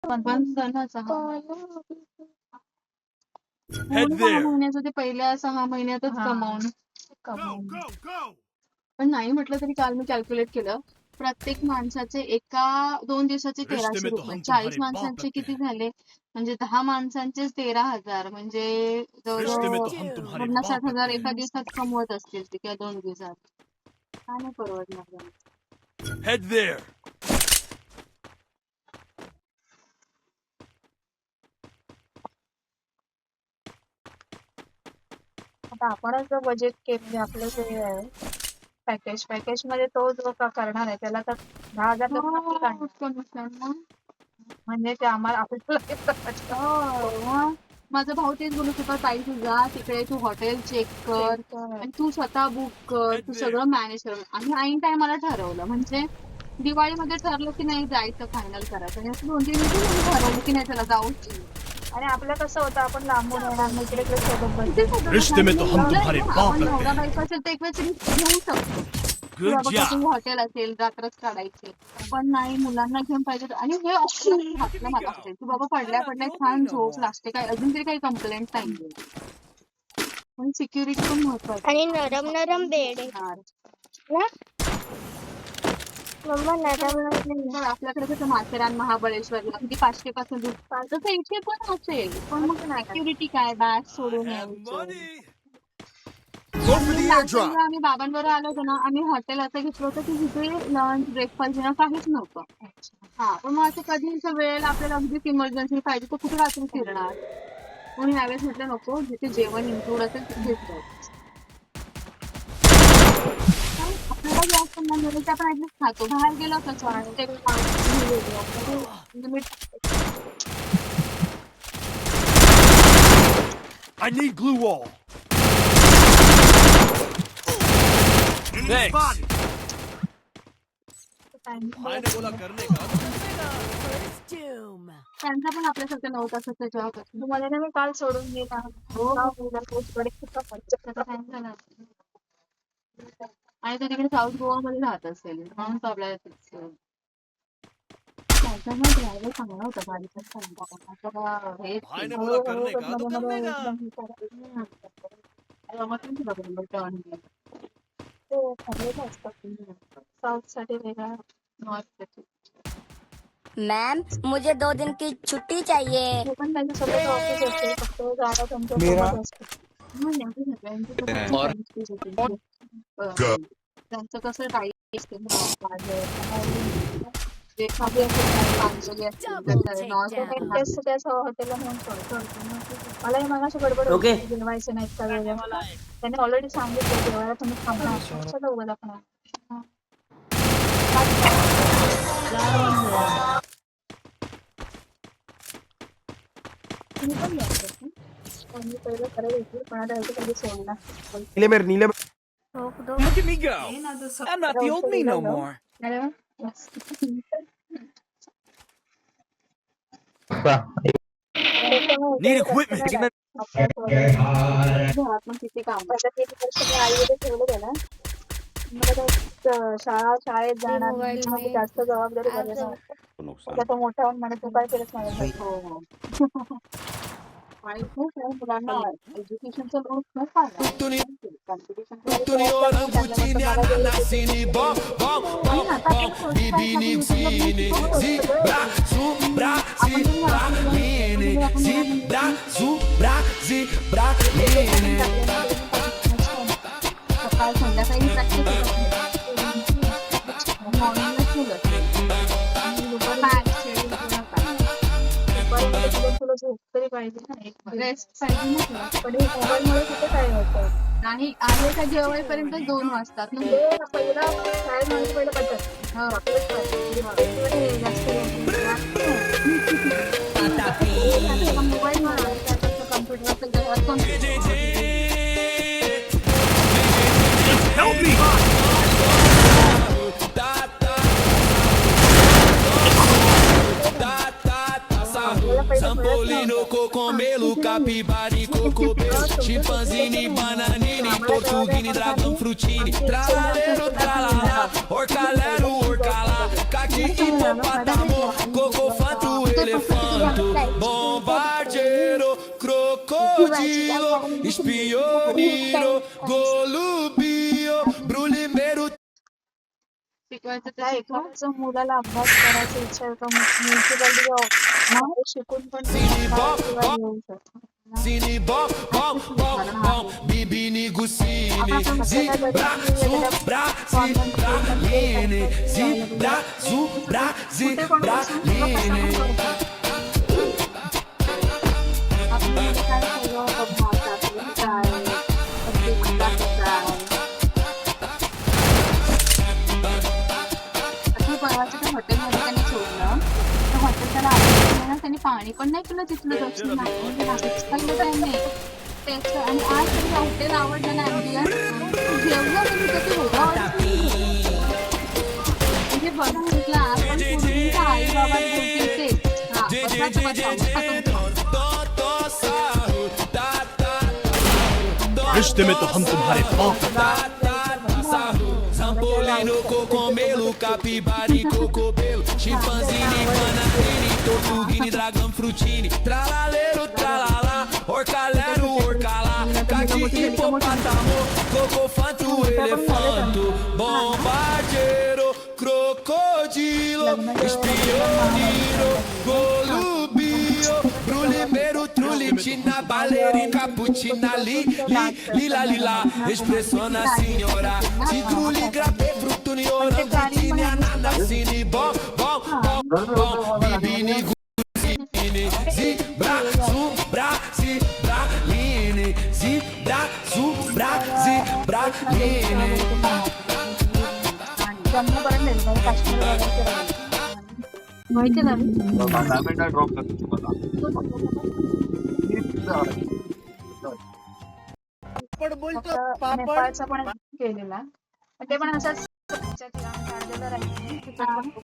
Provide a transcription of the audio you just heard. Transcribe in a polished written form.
बंधनाचा Head पूर्ण 6 there. महिन्याचं ते पहिल्या 6 महिन्यातच कमावून. पण नाही म्हटलं तरी काल मी कॅल्क्युलेट केलं. प्रत्येक माणसाचे एका 2 दिवसाचे रिश्ते में तो 1300 हम 40 तुम्हारे बाप माणसांचे लगते किती हैं. झाले? म्हणजे 10 माणसांचेच 13,000 म्हणजे रिश्ते में जवळजवळ तो हम तुम्हारे 50,000-60,000 बाप लगते एका हैं. दिवसात कमवत असतील ते किंवा 2 दिवसात. काय नाही परवडणार त्यांना. Head there. आता आपणच जर बजेट केले आपलं जे पॅकेज मध्ये तो जो करणार आहे त्याला तर 10,000 तर नक्की काढणार. म्हणजे ते आम्हाला आपल्याला मग माझा भाऊ तेच बोलत होता, ताई तू जा तिकडे, तू हॉटेल चेक कर आणि तू स्वतः बुक कर, Head तू there. सगळं मॅनेज कर. आम्ही ऐन टायमाला ठरवलं, म्हणजे दिवाळीमध्ये ठरलं की नाही जायचं, फायनल करायचं आणि असं 2-3 दिवसात आम्ही ठरवलं की नाही चला जाऊच. आणि आपलं कसं होतं आपण लांबून येणार मग इकडे इकडे शोधत बसतो. रिश्ते में तो हम तुम्हारे बाप आपण लगते नवरा हैं. बायको असेल तर एक वेळेस रिस्क घेऊ शकतो की Good बाबा कसं job. हॉटेल असेल रात्रच काढायचे, पण नाही मुलांना घेऊन पाहिजे आणि हे ऑप्शन घातलं मला असेल की बाबा पडल्या पडल्या छान झोप लागते, काय अजून तरी काही कंप्लेंट नाही. पण सिक्युरिटी पण महत्वाची आणि नरम नरम बेड आहे आहे. मम्मा नरम नरम तर आपल्याकडे कसं माथेरान महाबळेश्वरला अगदी 500 पासून तसं इथे पण असेल, पण मग सिक्युरिटी काय बॅग I सोडून have यायचं. money. Go for the last airdrop. टाइमला आम्ही बाबांबरोबर आलो होतो ना, आम्ही हॉटेल असं घेतलं होतं की तिथे लंच ब्रेकफास्ट डिनर काहीच नव्हतं. हा पण मग असं कधी असं वेळेला आपल्याला अगदीच इमर्जन्सी पाहिजे तर कुठे रात्री फिरणार. म्हणून यावेळेस म्हटलं नको, जिथे जेवण इन्क्लूड असेल तिथेच जायचं. आपल्याला जास्त नाही मिळेल ते आपण ऍटलीस्ट खातो. बाहेर गेलो कसं ते limit. I need glue wall. Thanks. भाई ने बोला करने का तो करने का. त्यांचा पण आपल्यासारखं 9 तासाचा जॉब असतो. तुम्हाला ना मी काल सोडून गेला. आणि तो तिकडे साऊथ गोवामध्ये राहत असेल म्हणून तो आपल्याला ड्रायव्हर चांगला होता गाडीचा. भाई ने बोला करने का तो करने का. साऊथ साठी वेगळा नॉर्थ साठी. मैम मुझे 2 दिन की छुट्टी चाहिए. ते पण त्यांच्यासोबत ऑफिस असते फक्त जागा त्यांच्या सोबत असते. त्यांचं कसं राईट असते एखादी असेल त्याच हॉटेलला नेऊन सोडतो. मलाही मगाशी गडबड होती जेवायचे नाहीत का वेळेला. त्याने ऑलरेडी सांगितलं जेवायला तुम्ही थांबणार चला उगाच आपण. तुम्ही पण या मी पहिलं खरं घेतली पण आता याचं कधी सोडणार. नीले Look at me go. I'm not the old me no more. Need equipment. घरात पण किती काम. पहिलं 3 वर्ष मी आईमध्ये ठेवलं त्याला. मला शाळेत जाणार म्हणजे जास्त जबाबदारी बरं नव्हतं. तो मोठा होऊन म्हणे तू काय केलंस माझ्यासाठी. आणि खूप आहे मुलांना एज्युकेशनचा लोड खूप आहे. सकाळ संध्याकाळी प्रॅक्टिस मॉर्निंगला केलं आणि तुला झोप तरी पाहिजे ना. रेस्ट पाहिजे ना तुला. पण हे मोबाईलमुळे कुठे काय होतं. नाही आले का जेवायपर्यंत 2 वाजतात ना. ते पहिला शाळेत म्हणजे पहिलं पडतात. Mobile computer Help me. Sampolino, cocomelo, capibari, cocobelo, chimpanzini, bananini, tortuguini, dragão, frutini, tralalero, tralala, orcalero, orcala, caqui, hipopótamo, cocofanto, elefante. bombardeiro, crocodilo, espioniro, golubio, brulimeiro. शिकवायचं त्या ते शिकवा. एखाद्या मुलाला अभ्यास करायची इच्छा आहे का म्युन्सिपालिटी शिकून पण ते शिकायला किंवा येऊ शकतो. Cine bom bom bom bom bibini gusine zibra zubra zibraline zibra zubra zibraline आपल्याला काय सगळं भाषा काय अगदी मराठी काय असं परवाच्या त्या हॉटेलमध्ये त्यांनी सोडलं त्या हॉटेलच्या आतमध्ये ना त्यांनी पाणी पण नाही पिलं तिथलं दर्शन नाही त्यांनी त्याचं आणि आज तरी हॉटेल आवडलं ना ॲम्बियन्स जेवलं म्हणजे त्याचं वेगळं म्हणजे बघितलं आपण पूर्वीच्या आई बाबा बोलतील ते हा बसाच रिश्ते में तो हम तुम्हारे बाप Zampolino, cocomelo, capibari, cocobelo, chimpanzini, bananini, tortuguini, dragão, frutini, tralaleiro, tralala, orcalero, orcalá, cati, hipopótamo, cocofanto, elefanto, bombardeiro, crocodilo, espioniro, golubio, brulimeiro, trulitina, balerim, caputina, lila, lila, expressiona senhora, cidruli, grapé, fruto, oranguatine, ananasine, bom, bom, bom, bom, bibini, gusine, zibra, zubra, zibraline, zibra, zubra, zibraline. जम्मूपर्यंत railway Kashmir माहिती ना drop करतो तुम्हाला नेपाळचा पण केलेला ते पण असंच काढलेलं राहील